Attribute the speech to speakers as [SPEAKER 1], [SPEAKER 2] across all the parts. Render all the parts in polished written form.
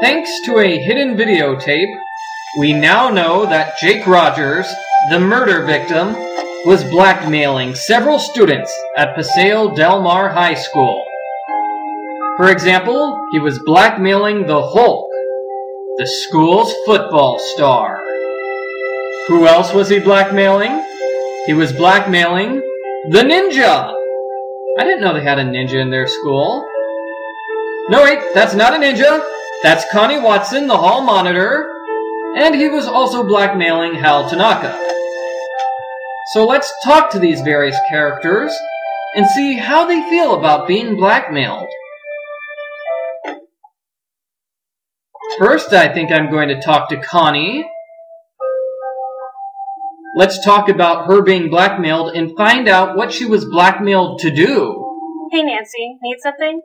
[SPEAKER 1] Thanks to a hidden videotape, we now know that Jake Rogers, the murder victim, was blackmailing several students at Paseo Del Mar High School. For example, he was blackmailing the Hulk, the school's football star. Who else was he blackmailing? He was blackmailing the ninja! I didn't know they had a ninja in their school. No wait, that's not a ninja. That's Connie Watson, the hall monitor. And he was also blackmailing Hal Tanaka. So let's talk to these various characters and see how they feel about being blackmailed. First, I think I'm going to talk to Connie. Let's talk about her being blackmailed and find out what she was blackmailed to do.
[SPEAKER 2] Hey, Nancy, need something?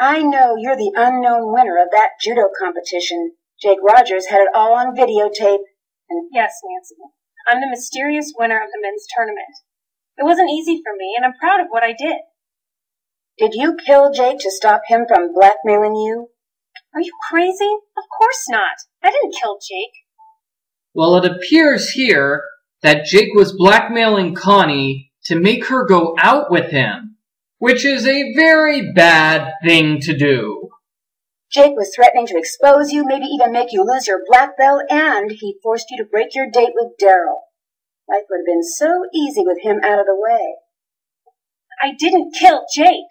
[SPEAKER 3] I know you're the unknown winner of that judo competition. Jake Rogers had it all on videotape.
[SPEAKER 2] Yes, Nancy. I'm the mysterious winner of the men's tournament. It wasn't easy for me, and I'm proud of what I did.
[SPEAKER 3] Did you kill Jake to stop him from blackmailing you?
[SPEAKER 2] Are you crazy? Of course not. I didn't kill Jake.
[SPEAKER 1] Well, it appears here that Jake was blackmailing Connie to make her go out with him, which is a very bad thing to do.
[SPEAKER 3] Jake was threatening to expose you, maybe even make you lose your black belt, and he forced you to break your date with Daryl. Life would have been so easy with him out of the way.
[SPEAKER 2] I didn't kill Jake.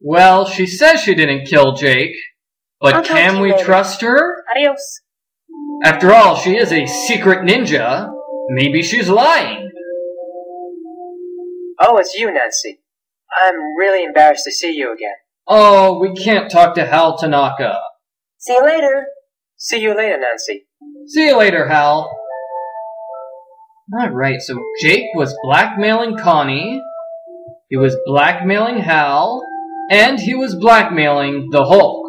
[SPEAKER 1] Well, she says she didn't kill Jake, but can we trust her?
[SPEAKER 2] Adios.
[SPEAKER 1] After all, she is a secret ninja. Maybe she's lying.
[SPEAKER 4] Oh, it's you, Nancy. I'm really embarrassed to see you again.
[SPEAKER 1] Oh, we can't talk to Hal Tanaka.
[SPEAKER 3] See you later.
[SPEAKER 4] See you later, Nancy.
[SPEAKER 1] See you later, Hal. Alright, so Jake was blackmailing Connie, he was blackmailing Hal, and he was blackmailing the Hulk.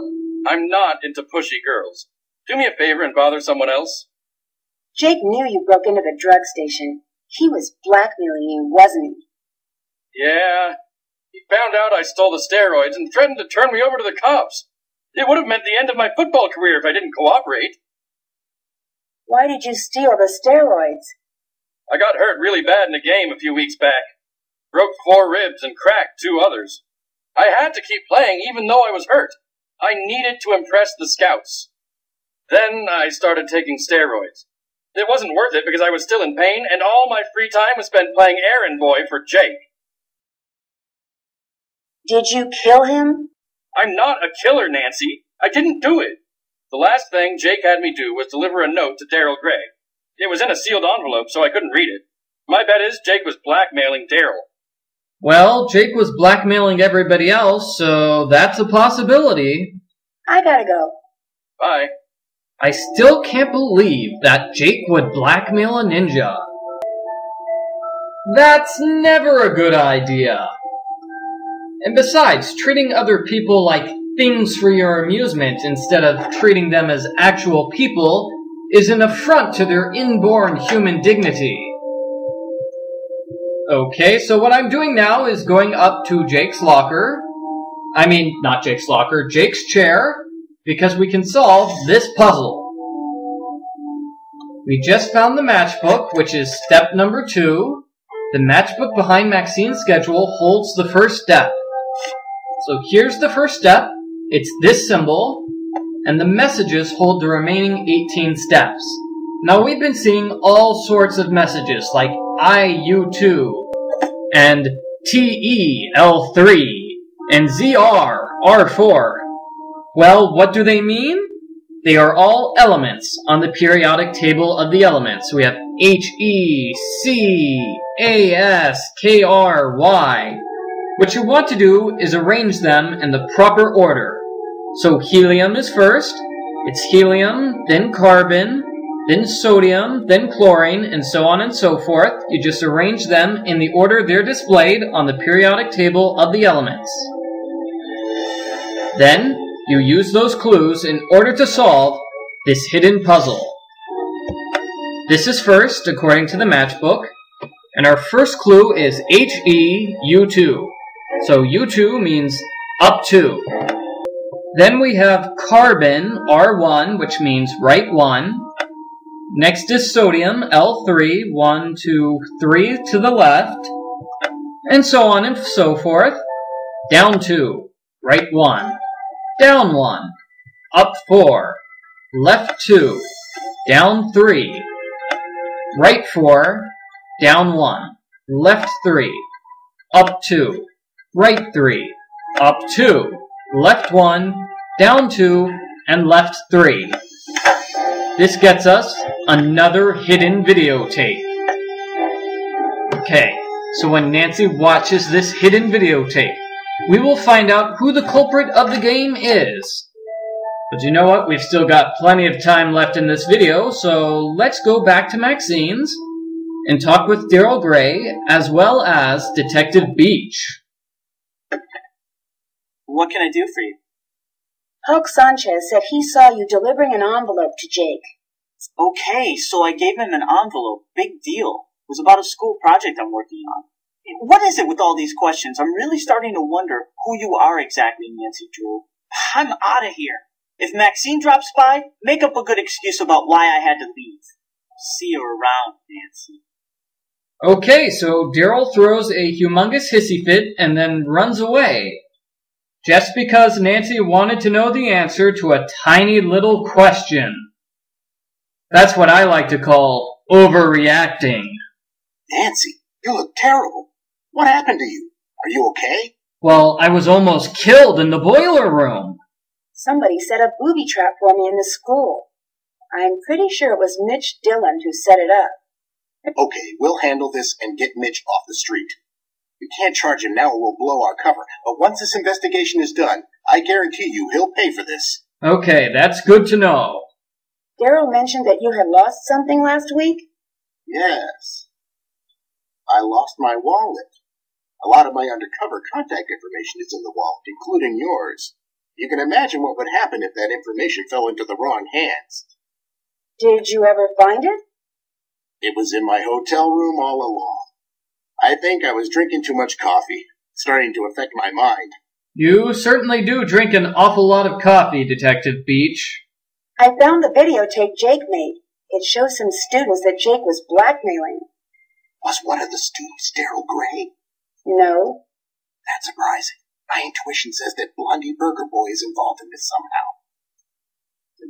[SPEAKER 5] I'm not into pushy girls. Do me a favor and bother someone else.
[SPEAKER 3] Jake knew you broke into the drug station. He was blackmailing you, wasn't he?
[SPEAKER 5] Yeah. He found out I stole the steroids and threatened to turn me over to the cops. It would have meant the end of my football career if I didn't cooperate.
[SPEAKER 3] Why did you steal the steroids?
[SPEAKER 5] I got hurt really bad in a game a few weeks back. Broke 4 ribs and cracked 2 others. I had to keep playing even though I was hurt. I needed to impress the scouts. Then I started taking steroids. It wasn't worth it because I was still in pain, and all my free time was spent playing errand boy for Jake.
[SPEAKER 3] Did you kill him?
[SPEAKER 5] I'm not a killer, Nancy. I didn't do it. The last thing Jake had me do was deliver a note to Daryl Gray. It was in a sealed envelope, so I couldn't read it. My bet is Jake was blackmailing Daryl.
[SPEAKER 1] Well, Jake was blackmailing everybody else, so that's a possibility.
[SPEAKER 3] I gotta go.
[SPEAKER 5] Bye.
[SPEAKER 1] I still can't believe that Jake would blackmail a ninja. That's never a good idea. And besides, treating other people like things for your amusement instead of treating them as actual people is an affront to their inborn human dignity. Okay, so what I'm doing now is going up to Jake's locker. I mean, not Jake's locker, Jake's chair, because we can solve this puzzle. We just found the matchbook, which is step number 2. The matchbook behind Maxine's schedule holds the first step. So here's the first step. It's this symbol, and the messages hold the remaining 18 steps. Now we've been seeing all sorts of messages like IU2 and TEL3 and ZR4. Well, what do they mean? They are all elements on the periodic table of the elements. We have HE, C, AS, KR, Y. What you want to do is arrange them in the proper order. So helium is first. It's helium, then carbon, then sodium, then chlorine, and so on and so forth. You just arrange them in the order they're displayed on the periodic table of the elements. Then, you use those clues in order to solve this hidden puzzle. This is first, according to the matchbook, and our first clue is HEU2. So U2 means up to. Then we have carbon, R1, which means right 1. Next is sodium, L3, 1, 2, 3 to the left. And so on and so forth. Down 2, right 1. Down 1, up 4. Left 2, down 3. Right 4, down 1. Left 3, up 2. Right 3, up 2. Left 1, down 2, and left 3. This gets us another hidden videotape. Okay, so when Nancy watches this hidden videotape, we will find out who the culprit of the game is. But you know what? We've still got plenty of time left in this video, so let's go back to Maxine's and talk with Daryl Gray as well as Detective Beech.
[SPEAKER 6] What can I do for you?
[SPEAKER 3] Hulk Sanchez said he saw you delivering an envelope to Jake.
[SPEAKER 6] Okay, so I gave him an envelope. Big deal. It was about a school project I'm working on. What is it with all these questions? I'm really starting to wonder who you are exactly, Nancy Drew. I'm out of here. If Maxine drops by, make up a good excuse about why I had to leave. See you around, Nancy.
[SPEAKER 1] Okay, so Daryl throws a humongous hissy fit and then runs away. Just because Nancy wanted to know the answer to a tiny little question. That's what I like to call overreacting.
[SPEAKER 7] Nancy, you look terrible. What happened to you? Are you okay?
[SPEAKER 1] Well, I was almost killed in the boiler room.
[SPEAKER 3] Somebody set a booby trap for me in the school. I'm pretty sure it was Mitch Dillon who set it up.
[SPEAKER 7] Okay, we'll handle this and get Mitch off the street. You can't charge him now or we'll blow our cover. But once this investigation is done, I guarantee you he'll pay for this.
[SPEAKER 1] Okay, that's good to know.
[SPEAKER 3] Daryl mentioned that you had lost something last week?
[SPEAKER 7] Yes. I lost my wallet. A lot of my undercover contact information is in the wallet, including yours. You can imagine what would happen if that information fell into the wrong hands.
[SPEAKER 3] Did you ever find it?
[SPEAKER 7] It was in my hotel room all along. I think I was drinking too much coffee, starting to affect my mind.
[SPEAKER 1] You certainly do drink an awful lot of coffee, Detective Beech.
[SPEAKER 3] I found the videotape Jake made. It shows some students that Jake was blackmailing.
[SPEAKER 7] Was one of the students Daryl Gray?
[SPEAKER 3] No.
[SPEAKER 7] That's surprising. My intuition says that Blondie Burger Boy is involved in this somehow.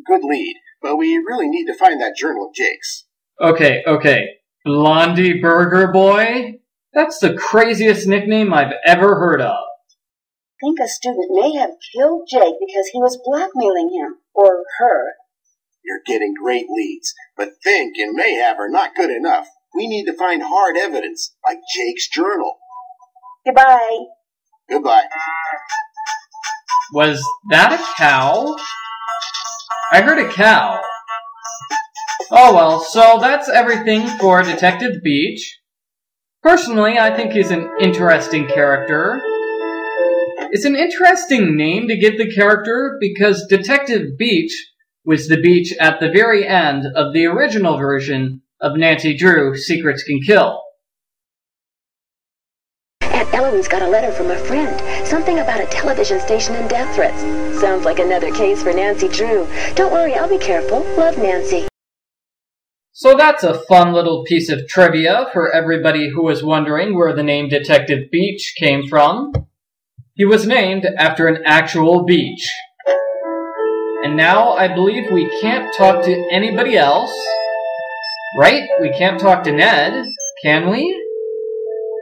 [SPEAKER 7] Good lead, but we really need to find that journal of Jake's.
[SPEAKER 1] Okay. Blondie Burger Boy? That's the craziest nickname I've ever heard of.
[SPEAKER 3] I think a student may have killed Jake because he was blackmailing him, or her.
[SPEAKER 7] You're getting great leads, but think and may have are not good enough. We need to find hard evidence, like Jake's journal.
[SPEAKER 3] Goodbye.
[SPEAKER 7] Goodbye.
[SPEAKER 1] Was that a cow? I heard a cow. Oh well, so that's everything for Detective Beech. Personally, I think he's an interesting character. It's an interesting name to give the character because Detective Beech was the Beech at the very end of the original version of Nancy Drew, Secrets Can Kill.
[SPEAKER 8] Aunt Eloise got a letter from a friend. Something about a television station and death threats. Sounds like another case for Nancy Drew. Don't worry, I'll be careful. Love, Nancy.
[SPEAKER 1] So that's a fun little piece of trivia for everybody who was wondering where the name Detective Beech came from. He was named after an actual beach. And now I believe we can't talk to anybody else. Right? We can't talk to Ned, can we?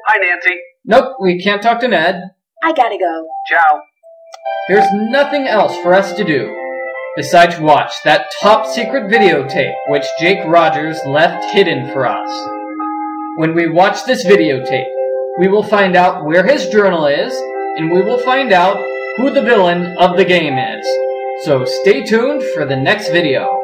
[SPEAKER 5] Hi, Nancy.
[SPEAKER 1] Nope, we can't talk to Ned.
[SPEAKER 3] I gotta go.
[SPEAKER 5] Ciao.
[SPEAKER 1] There's nothing else for us to do besides watch that top secret videotape which Jake Rogers left hidden for us. When we watch this videotape, we will find out where his journal is, and we will find out who the villain of the game is. So stay tuned for the next video.